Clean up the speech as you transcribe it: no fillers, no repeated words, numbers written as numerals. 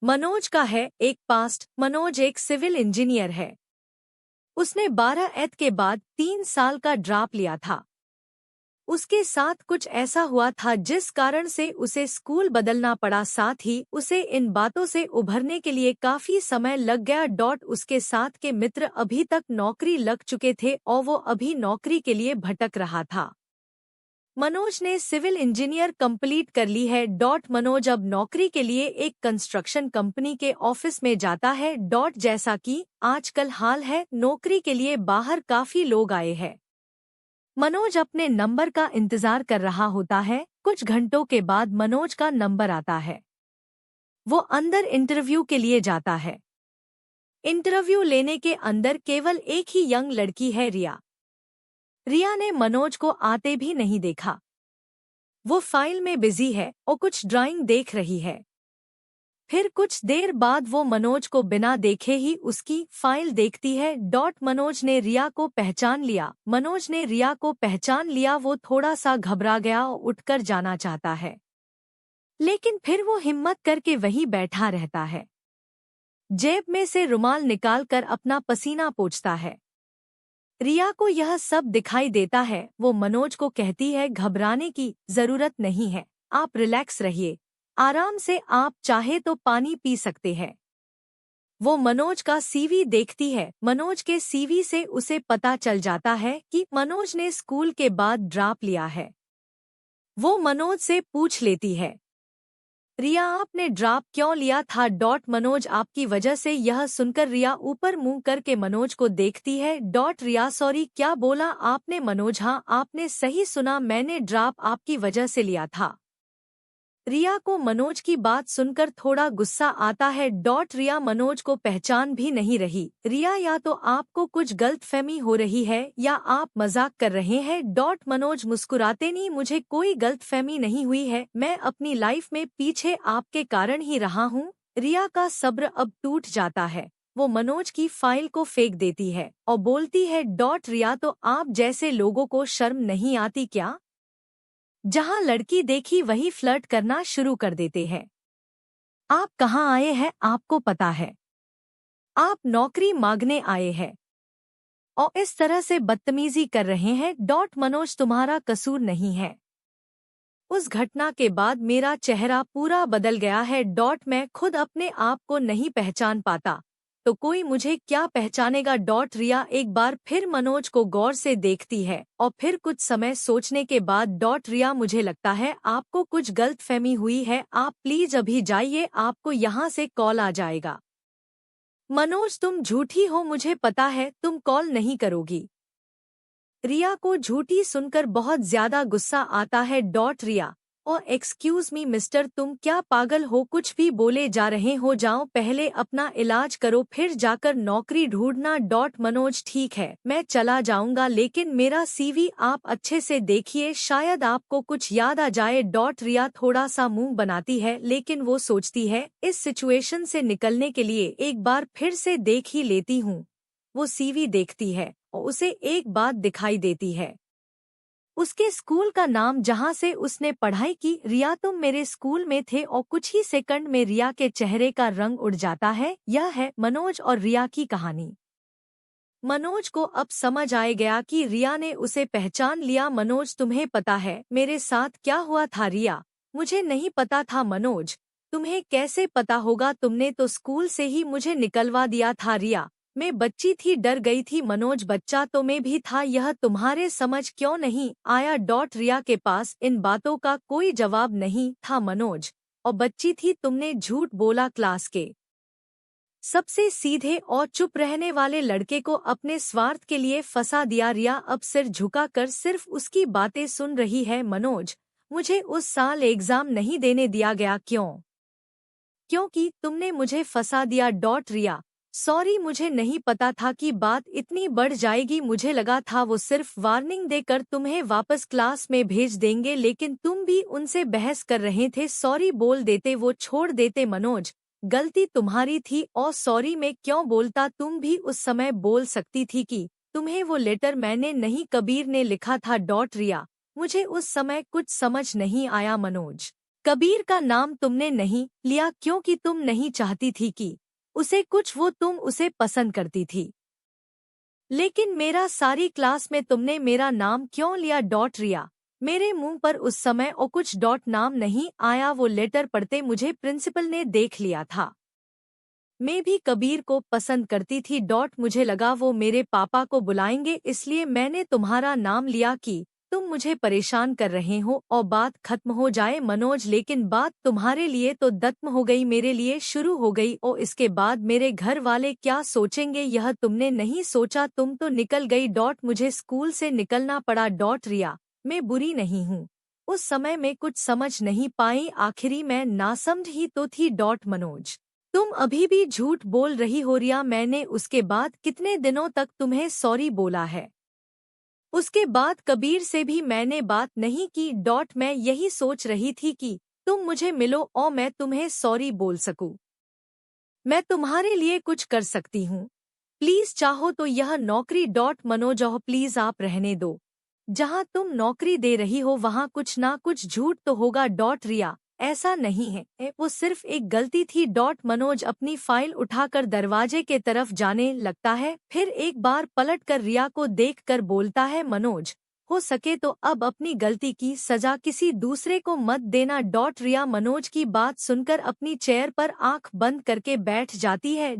मनोज का है एक पास्ट। मनोज एक सिविल इंजीनियर है। उसने 12 एथ के बाद 3 साल का ड्रॉप लिया था। उसके साथ कुछ ऐसा हुआ था जिस कारण से उसे स्कूल बदलना पड़ा, साथ ही उसे इन बातों से उभरने के लिए काफी समय लग गया। उसके साथ के मित्र अभी तक नौकरी लग चुके थे और वो अभी नौकरी के लिए भटक रहा था। मनोज ने सिविल इंजीनियर कंप्लीट कर ली है। मनोज अब नौकरी के लिए एक कंस्ट्रक्शन कंपनी के ऑफिस में जाता है। जैसा कि आजकल हाल है, नौकरी के लिए बाहर काफी लोग आए हैं। मनोज अपने नंबर का इंतजार कर रहा होता है। कुछ घंटों के बाद मनोज का नंबर आता है। वो अंदर इंटरव्यू के लिए जाता है। इंटरव्यू लेने के अंदर केवल एक ही यंग लड़की है, रिया। रिया ने मनोज को आते भी नहीं देखा। वो फाइल में बिजी है और कुछ ड्राइंग देख रही है। फिर कुछ देर बाद वो मनोज को बिना देखे ही उसकी फाइल देखती है। मनोज ने रिया को पहचान लिया। मनोज ने रिया को पहचान लिया। वो थोड़ा सा घबरा गया और उठकर जाना चाहता है, लेकिन फिर वो हिम्मत करके वहीं बैठा रहता है। जेब में से रुमाल निकालकर अपना पसीना पोंछता है। रिया को यह सब दिखाई देता है। वो मनोज को कहती है, घबराने की जरूरत नहीं है, आप रिलैक्स रहिए, आराम से, आप चाहे तो पानी पी सकते हैं। वो मनोज का सीवी देखती है। मनोज के सीवी से उसे पता चल जाता है कि मनोज ने स्कूल के बाद ड्रॉप लिया है। वो मनोज से पूछ लेती है, रिया आपने ड्रॉप क्यों लिया था? मनोज आपकी वजह से। यह सुनकर रिया ऊपर मुंह करके मनोज को देखती है। रिया सॉरी, क्या बोला आपने? मनोज, हाँ आपने सही सुना, मैंने ड्रॉप आपकी वजह से लिया था। रिया को मनोज की बात सुनकर थोड़ा गुस्सा आता है। रिया मनोज को पहचान भी नहीं रही। रिया, या तो आपको कुछ गलतफहमी हो रही है या आप मजाक कर रहे हैं। मनोज मुस्कुराते, नहीं, मुझे कोई गलतफहमी नहीं हुई है, मैं अपनी लाइफ में पीछे आपके कारण ही रहा हूँ। रिया का सब्र अब टूट जाता है। वो मनोज की फाइल को फेंक देती है और बोलती है, रिया, तो आप जैसे लोगों को शर्म नहीं आती क्या? जहां लड़की देखी वही फ्लर्ट करना शुरू कर देते हैं। आप कहाँ आए हैं, आपको पता है? आप नौकरी मांगने आए हैं और इस तरह से बदतमीजी कर रहे हैं। मनोज, तुम्हारा कसूर नहीं है। उस घटना के बाद मेरा चेहरा पूरा बदल गया है। मैं खुद अपने आप को नहीं पहचान पाता, तो कोई मुझे क्या पहचानेगा? रिया एक बार फिर मनोज को गौर से देखती है और फिर कुछ समय सोचने के बाद, रिया, मुझे लगता है आपको कुछ गलतफहमी हुई है, आप प्लीज अभी जाइए, आपको यहाँ से कॉल आ जाएगा। मनोज, तुम झूठी हो, मुझे पता है तुम कॉल नहीं करोगी। रिया को झूठी सुनकर बहुत ज्यादा गुस्सा आता है। रिया, ओ एक्सक्यूज मी मिस्टर, तुम क्या पागल हो? कुछ भी बोले जा रहे हो, जाओ पहले अपना इलाज करो फिर जाकर नौकरी ढूंढना। मनोज, ठीक है मैं चला जाऊंगा, लेकिन मेरा सीवी आप अच्छे से देखिए, शायद आपको कुछ याद आ जाए। रिया थोड़ा सा मुंह बनाती है, लेकिन वो सोचती है इस सिचुएशन से निकलने के लिए एक बार फिर से देख ही लेती हूँ। वो सीवी देखती है और उसे एक बात दिखाई देती है, उसके स्कूल का नाम जहां से उसने पढ़ाई की। रिया, तुम मेरे स्कूल में थे, और कुछ ही सेकंड में रिया के चेहरे का रंग उड़ जाता है। यह है मनोज और रिया की कहानी। मनोज को अब समझ आ गया कि रिया ने उसे पहचान लिया। मनोज, तुम्हें पता है मेरे साथ क्या हुआ था? रिया, मुझे नहीं पता था। मनोज, तुम्हें कैसे पता होगा, तुमने तो स्कूल से ही मुझे निकलवा दिया था। रिया, मैं बच्ची थी, डर गई थी। मनोज, बच्चा तो मैं भी था, यह तुम्हारे समझ क्यों नहीं आया? रिया के पास इन बातों का कोई जवाब नहीं था। मनोज, और बच्ची थी, तुमने झूठ बोला। क्लास के सबसे सीधे और चुप रहने वाले लड़के को अपने स्वार्थ के लिए फंसा दिया। रिया अब सिर झुकाकर सिर्फ उसकी बातें सुन रही है। मनोज, मुझे उस साल एग्जाम नहीं देने दिया गया, क्यों? क्योंकि तुमने मुझे फंसा दिया। रिया, सॉरी, मुझे नहीं पता था कि बात इतनी बढ़ जाएगी, मुझे लगा था वो सिर्फ वार्निंग देकर तुम्हें वापस क्लास में भेज देंगे, लेकिन तुम भी उनसे बहस कर रहे थे, सॉरी बोल देते, वो छोड़ देते। मनोज, गलती तुम्हारी थी, और सॉरी मैं क्यों बोलता, तुम भी उस समय बोल सकती थी कि तुम्हें वो लेटर मैंने नहीं, कबीर ने लिखा था। रिया, मुझे उस समय कुछ समझ नहीं आया। मनोज, कबीर का नाम तुमने नहीं लिया क्योंकि तुम नहीं चाहती थी कि उसे कुछ वो तुम उसे पसंद करती थी। लेकिन मेरा सारी क्लास में तुमने मेरा नाम क्यों लिया? रिया, मेरे मुंह पर उस समय और कुछ नाम नहीं आया। वो लेटर पढ़ते मुझे प्रिंसिपल ने देख लिया था। मैं भी कबीर को पसंद करती थी। मुझे लगा वो मेरे पापा को बुलाएंगे, इसलिए मैंने तुम्हारा नाम लिया कि तुम मुझे परेशान कर रहे हो और बात खत्म हो जाए मनोज। लेकिन बात तुम्हारे लिए तो खत्म हो गई, मेरे लिए शुरू हो गई। और इसके बाद मेरे घर वाले क्या सोचेंगे यह तुमने नहीं सोचा। तुम तो निकल गई। मुझे स्कूल से निकलना पड़ा। रिया, मैं बुरी नहीं हूँ। उस समय में कुछ समझ नहीं पाई, आखिरी मैं नासमझ ही तो थी। मनोज, तुम अभी भी झूठ बोल रही हो रिया। मैंने उसके बाद कितने दिनों तक तुम्हें सॉरी बोला है? उसके बाद कबीर से भी मैंने बात नहीं की। मैं यही सोच रही थी कि तुम मुझे मिलो और मैं तुम्हें सॉरी बोल सकूं। मैं तुम्हारे लिए कुछ कर सकती हूँ। प्लीज चाहो तो यह नौकरी। मनोज, प्लीज आप रहने दो। जहाँ तुम नौकरी दे रही हो वहाँ कुछ ना कुछ झूठ तो होगा। रिया, ऐसा नहीं है, वो सिर्फ एक गलती थी। मनोज अपनी फाइल उठाकर दरवाजे के तरफ जाने लगता है, फिर एक बार पलटकर रिया को देखकर बोलता है, मनोज, हो सके तो अब अपनी गलती की सजा किसी दूसरे को मत देना। रिया मनोज की बात सुनकर अपनी चेयर पर आंख बंद करके बैठ जाती है।